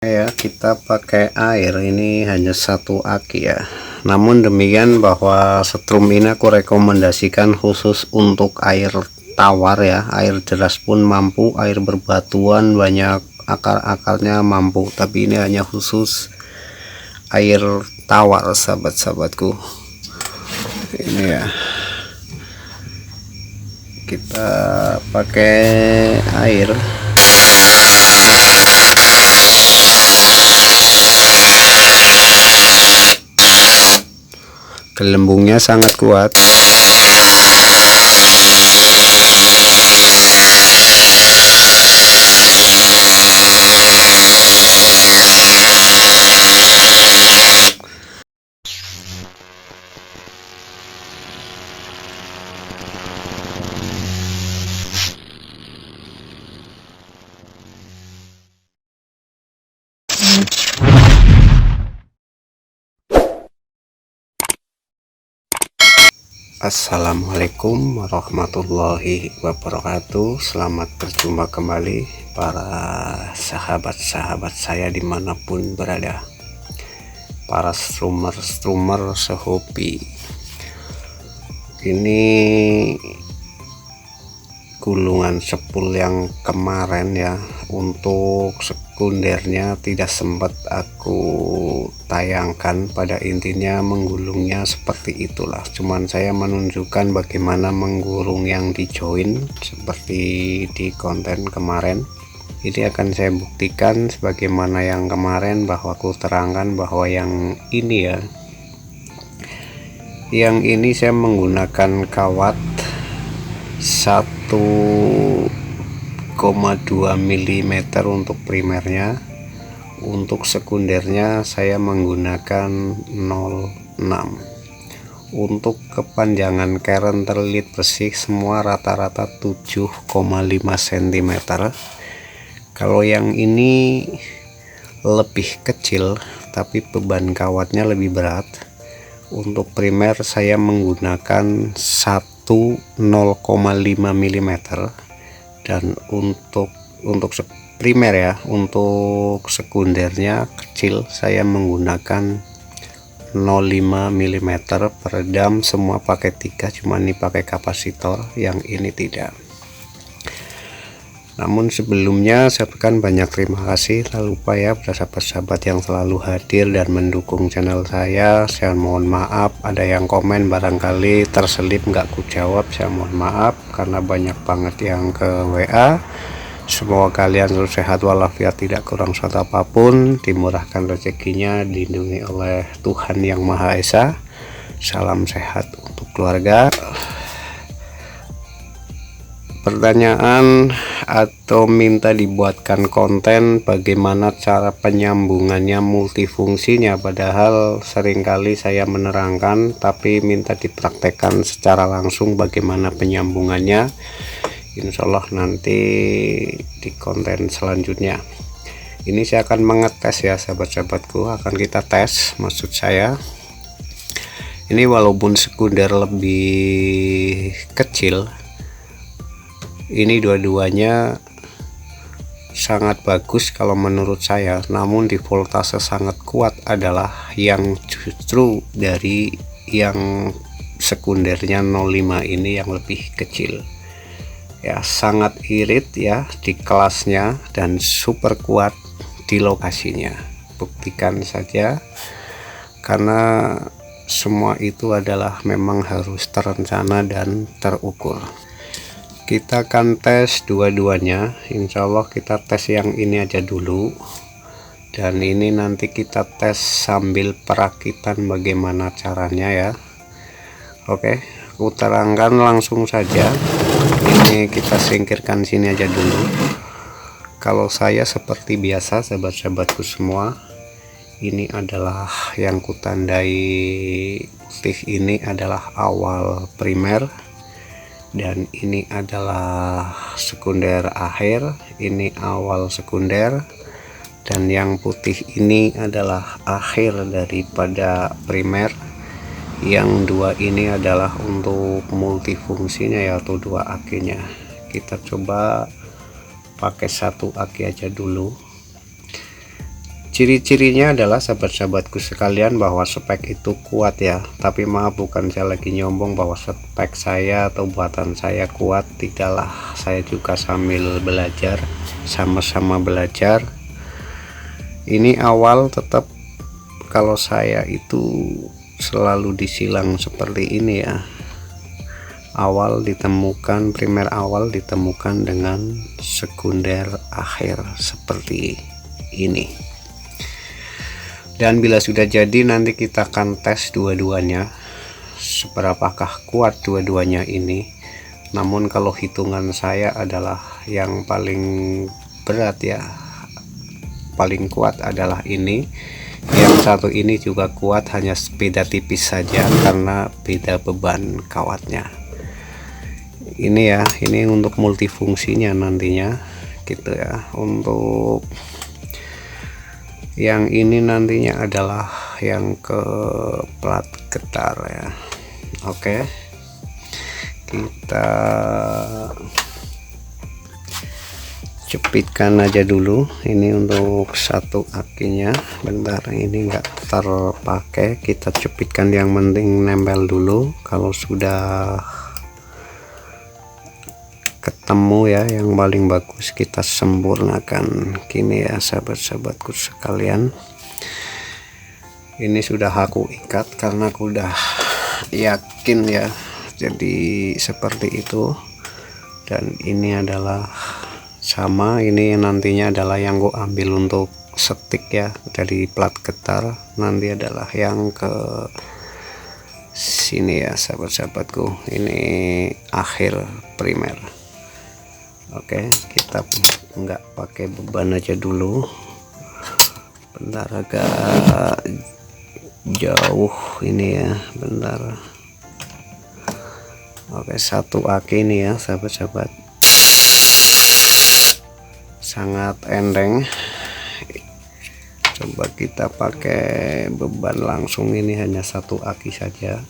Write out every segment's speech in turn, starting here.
Ya, kita pakai air ini hanya satu aki ya. Namun demikian bahwa setrum ini aku rekomendasikan khusus untuk air tawar ya. Air deras pun mampu, air berbatuan banyak akar-akarnya mampu, tapi ini hanya khusus air tawar sahabat-sahabatku. Ini ya, kita pakai air gelembungnya sangat kuat. Assalamualaikum warahmatullahi wabarakatuh. Selamat berjumpa kembali para sahabat-sahabat saya dimanapun berada, para streamer sehobi. Ini gulungan sepul yang kemarin ya, untuk sekundernya tidak sempat aku tayangkan. Pada intinya menggulungnya seperti itulah, cuman saya menunjukkan bagaimana menggulung yang di join seperti di konten kemarin. Ini akan saya buktikan sebagaimana yang kemarin, bahwa aku terangkan bahwa yang ini ya, yang ini saya menggunakan kawat 1,2 mm untuk primernya. Untuk sekundernya saya menggunakan 0,6. Untuk kepanjangan keren terlilit bersih semua rata-rata 7,5 cm. Kalau yang ini lebih kecil tapi beban kawatnya lebih berat. Untuk primer saya menggunakan 0,5 mm, dan untuk primer ya, untuk sekundernya kecil saya menggunakan 0,5 mm. Peredam semua pakai 3, cuma ini pakai kapasitor, yang ini tidak. Namun sebelumnya saya berikan banyak terima kasih, tak lupa ya pada sahabat-sahabat yang selalu hadir dan mendukung channel saya. Saya mohon maaf ada yang komen barangkali terselip nggak ku jawab, saya mohon maaf karena banyak banget yang ke WA. Semoga kalian selalu sehat walafiat, tidak kurang suatu apapun, dimurahkan rezekinya, dilindungi oleh Tuhan Yang Maha Esa. Salam sehat untuk keluarga. Pertanyaan atau minta dibuatkan konten bagaimana cara penyambungannya multifungsinya, padahal seringkali saya menerangkan tapi minta dipraktekkan secara langsung bagaimana penyambungannya. Insya Allah nanti di konten selanjutnya ini saya akan mengetes ya sahabat-sahabatku, akan kita tes. Maksud saya ini walaupun sekunder lebih kecil, ini dua-duanya sangat bagus kalau menurut saya, namun di voltase sangat kuat adalah yang justru dari yang sekundernya 0,5 ini yang lebih kecil ya, sangat irit ya di kelasnya dan super kuat di lokasinya. Buktikan saja, karena semua itu adalah memang harus terencana dan terukur. Kita akan tes dua-duanya. Insya Allah kita tes yang ini aja dulu, dan ini nanti kita tes sambil perakitan bagaimana caranya ya. Oke, aku terangkan langsung saja. Ini kita singkirkan sini aja dulu. Kalau saya seperti biasa sahabat-sahabatku semua, ini adalah yang kutandai putih, ini adalah awal primer, dan ini adalah sekunder akhir, ini awal sekunder, dan yang putih ini adalah akhir daripada primer. Yang dua ini adalah untuk multifungsinya yaitu dua akinya. Kita coba pakai satu aki aja dulu. Ciri-cirinya adalah sahabat-sahabatku sekalian bahwa spek itu kuat ya, tapi maaf, bukan saya lagi nyombong bahwa spek saya atau buatan saya kuat, tidaklah. Saya juga sambil belajar, sama-sama belajar. Ini awal tetap kalau saya itu selalu disilang seperti ini ya, awal ditemukan, primer awal ditemukan dengan sekunder akhir seperti ini. Dan bila sudah jadi, nanti kita akan tes dua-duanya seberapakah kuat dua-duanya ini. Namun kalau hitungan saya adalah yang paling berat ya, paling kuat adalah ini. Yang satu ini juga kuat, hanya beda tipis saja karena beda beban kawatnya. Ini ya, ini untuk multifungsinya nantinya gitu ya. Untuk yang ini nantinya adalah yang ke plat getar ya. Oke, kita jepitkan aja dulu. Ini untuk satu akinya, bentar, ini enggak terpakai, kita jepitkan, yang penting nempel dulu. Kalau sudah ketemu ya, yang paling bagus kita sempurnakan gini ya sahabat-sahabatku sekalian. Ini sudah aku ikat karena aku udah yakin ya, jadi seperti itu. Dan ini adalah sama, ini nantinya adalah yang gue ambil untuk setik ya dari plat getar, nanti adalah yang ke sini ya sahabat-sahabatku, ini akhir primer. Oke, kita nggak pakai beban aja dulu, bentar, agak jauh ini ya, bentar. Oke, satu aki ini ya sahabat-sahabat, sangat enteng. Coba kita pakai beban langsung, ini hanya satu aki saja.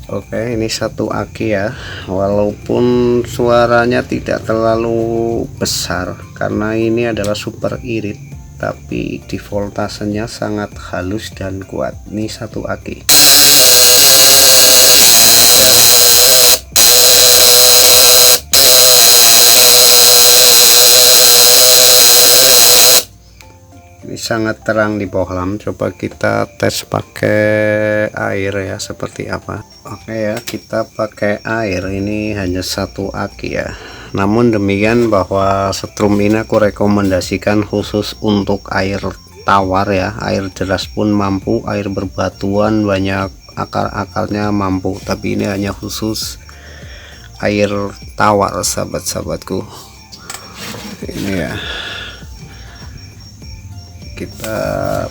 Oke, ini satu aki ya, walaupun suaranya tidak terlalu besar karena ini adalah super irit, tapi di voltasenya sangat halus dan kuat. Ini satu aki. Ini sangat terang di bohlam. Coba kita tes pakai air ya, seperti apa. Oke ya, kita pakai air, ini hanya satu aki ya. Namun demikian bahwa setrum ini aku rekomendasikan khusus untuk air tawar ya, air deras pun mampu, air berbatuan banyak akar-akarnya mampu, tapi ini hanya khusus air tawar sahabat-sahabatku. Ini ya, kita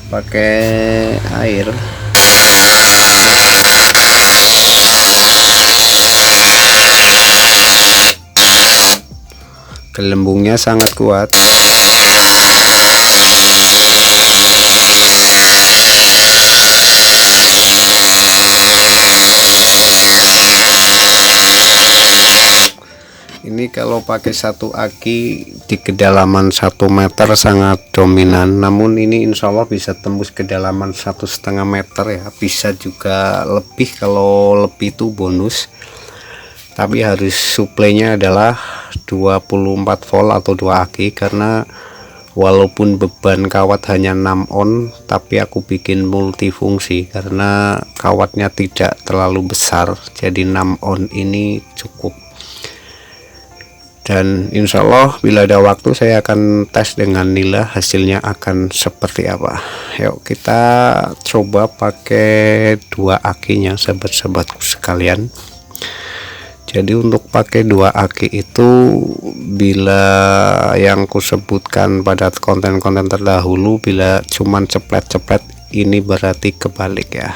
pakai air. Gelembungnya sangat kuat. Ini kalau pakai satu aki di kedalaman 1 meter sangat dominan, namun ini insya Allah bisa tembus kedalaman 1,5 meter ya, bisa juga lebih, kalau lebih itu bonus. Tapi harus suplainya adalah 24 volt atau 2 aki, karena walaupun beban kawat hanya 6 on, tapi aku bikin multifungsi karena kawatnya tidak terlalu besar, jadi 6 on ini cukup. Dan insya Allah bila ada waktu saya akan tes dengan nila, hasilnya akan seperti apa. Yuk kita coba pakai 2 akinya sahabat-sahabatku sekalian. Jadi untuk pakai 2 aki itu, bila yang kusebutkan pada konten-konten terdahulu, bila cuman ceplet-ceplet ini berarti kebalik ya.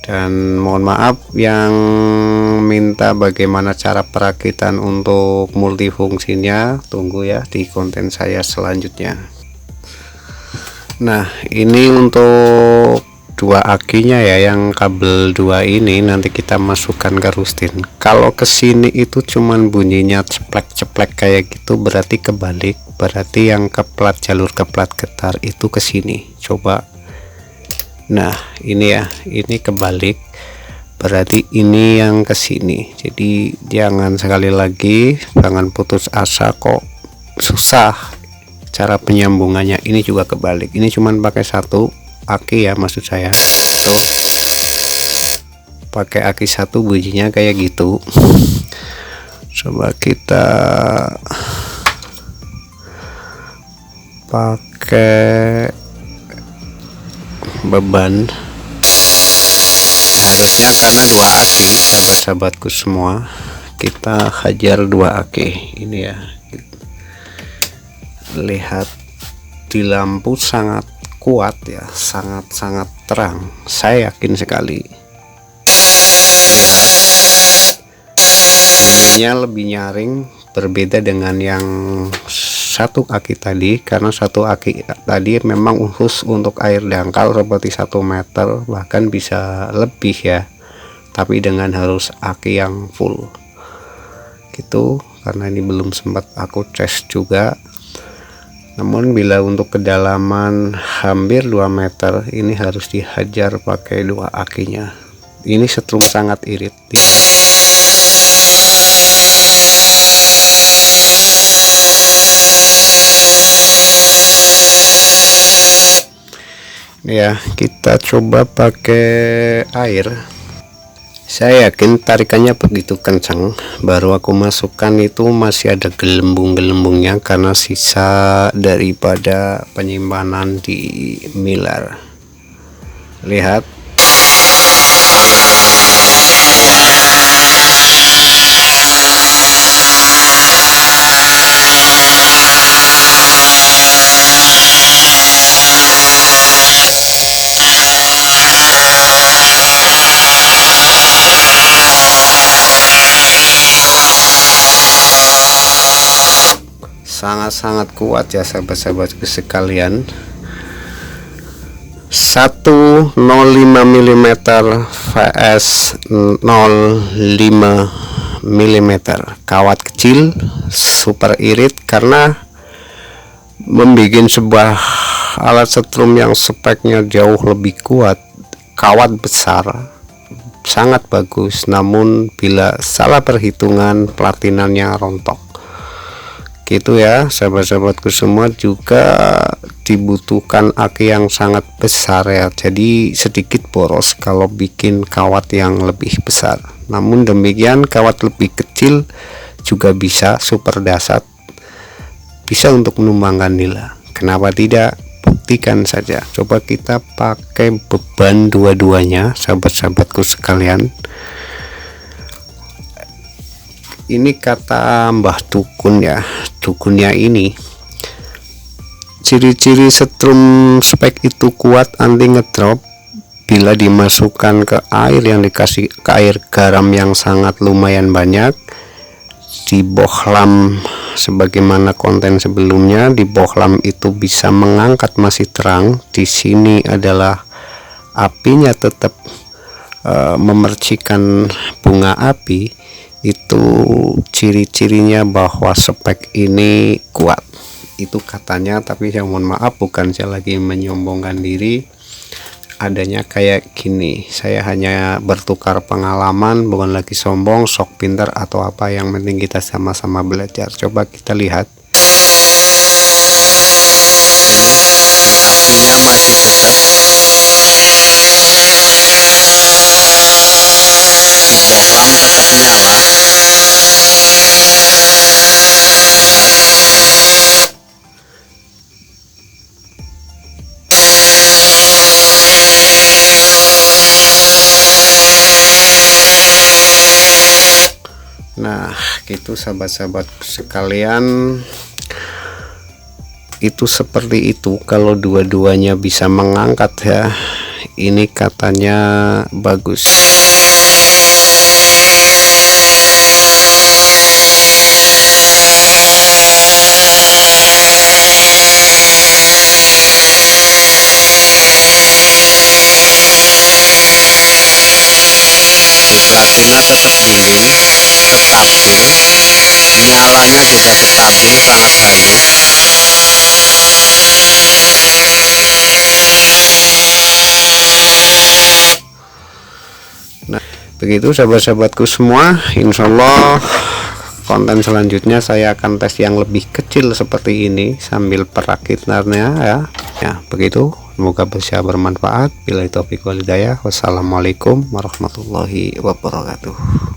Dan mohon maaf yang minta bagaimana cara perakitan untuk multifungsinya, tunggu ya di konten saya selanjutnya. Nah, ini untuk dua akinya ya, yang kabel dua ini nanti kita masukkan ke rustin. Kalau kesini itu cuman bunyinya ceplek-ceplek kayak gitu, berarti kebalik, berarti yang keplat, jalur keplat getar itu kesini. Coba, nah ini ya, ini kebalik, berarti ini yang kesini. Jadi jangan, sekali lagi jangan putus asa, kok susah cara penyambungannya. Ini juga kebalik, ini cuman pakai satu aki ya, maksud saya tuh, pakai aki satu bunyinya kayak gitu. Coba kita pakai beban, harusnya karena dua aki, sahabat-sahabatku semua, kita hajar dua aki ini ya. Lihat di lampu sangat kuat ya, sangat-sangat terang, saya yakin sekali. Bunyinya lebih nyaring, berbeda dengan yang satu aki tadi, karena satu aki tadi memang khusus untuk air dangkal seperti 1 meter, bahkan bisa lebih ya, tapi dengan harus aki yang full gitu, karena ini belum sempat aku tes juga. Namun bila untuk kedalaman hampir 2 meter ini harus dihajar pakai dua akinya. Ini setrum sangat irit ya. Kita coba pakai air. Saya yakin tarikannya begitu kencang, baru aku masukkan itu masih ada gelembung-gelembungnya karena sisa daripada penyimpanan di Miller. Lihat, sangat-sangat kuat ya sahabat-sahabatku sekalian. 105 mm vs 05 mm, kawat kecil super irit, karena membuat sebuah alat setrum yang speknya jauh lebih kuat, kawat besar sangat bagus, namun bila salah perhitungan platinannya rontok gitu ya sahabat-sahabatku semua. Juga dibutuhkan aki yang sangat besar ya, jadi sedikit boros kalau bikin kawat yang lebih besar. Namun demikian, kawat lebih kecil juga bisa super dasar, bisa untuk menumbangkan nila. Kenapa tidak? Buktikan saja. Coba kita pakai beban dua-duanya sahabat-sahabatku sekalian. Ini kata Mbah Dukun ya, dukunnya ini, ciri-ciri setrum spek itu kuat anti ngedrop bila dimasukkan ke air yang dikasih ke air garam yang sangat lumayan banyak. Di bohlam sebagaimana konten sebelumnya, di bohlam itu bisa mengangkat, masih terang. Di sini adalah apinya tetap memercikan bunga api. Itu ciri-cirinya bahwa spek ini kuat, itu katanya. Tapi saya mohon maaf, bukan saya lagi menyombongkan diri, adanya kayak gini. Saya hanya bertukar pengalaman, bukan lagi sombong, sok pintar atau apa. Yang penting kita sama-sama belajar. Coba kita lihat, ini apinya masih tetap di bohlam, tetap nyala. Nah gitu sahabat-sahabat sekalian, itu seperti itu. Kalau dua-duanya bisa mengangkat ya, ini katanya bagus. hasilnya tetap miring, stabil, nyalanya juga stabil, sangat baik. Nah, begitu sahabat-sahabatku semua, insya Allah konten selanjutnya saya akan tes yang lebih kecil seperti ini sambil perakitannya ya begitu. Semoga bisa bermanfaat. Billahi taufiq wal hidayah. Wassalamualaikum warahmatullahi wabarakatuh.